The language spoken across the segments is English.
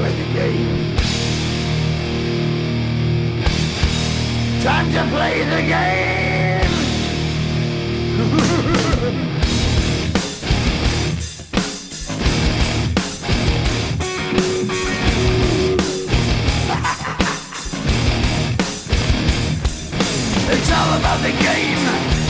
play the game. Time to play the game. It's all about the game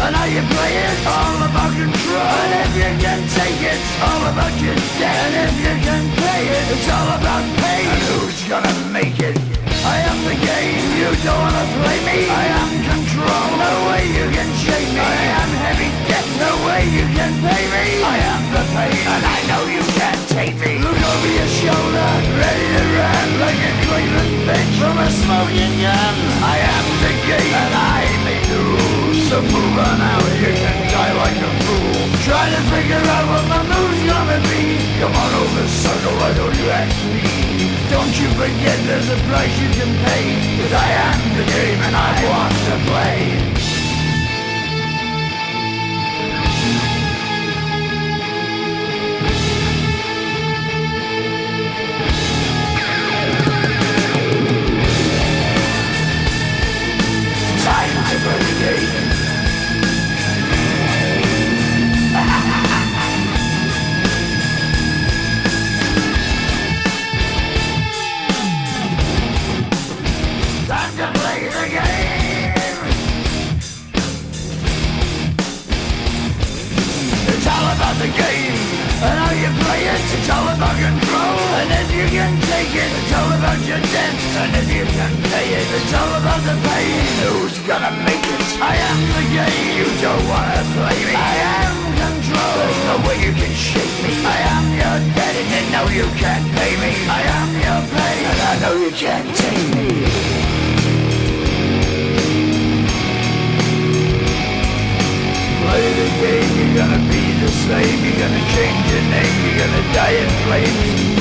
and how you play it. All about control, and if you can take it, all about your debt. And if you can pay it, it's all about pain. And who's gonna make it? I am the game, you don't wanna play me. I am control, no way you can shake me. I am heavy debt, no way you can pay me. I am the pain, and I know you can't take me. Look over your shoulder, ready to run like a Cleveland bitch from a smoking gun. I am the game, and I make the rules. So move on out, you can die like a fool. Try to figure out what my move's gonna be. Come on over, sucker, why don't you ask me? Don't you forget there's a price you can pay. 'Cause I am the game and I want to play. Time to play the game. Time to play the game. It's all about the game and how you play it. It's all about control, and if you can take it, it's all about your debt. And if you can pay it, it's all about the pain. Who's gonna make it? I am the game. You don't wanna play me. I am control. There's no way you can shake me. I am your debt, and you know you can't pay me. I am your pain, and I know you can't take me. Play the game, you're gonna be the same. You're gonna change your name, you're gonna die in flames.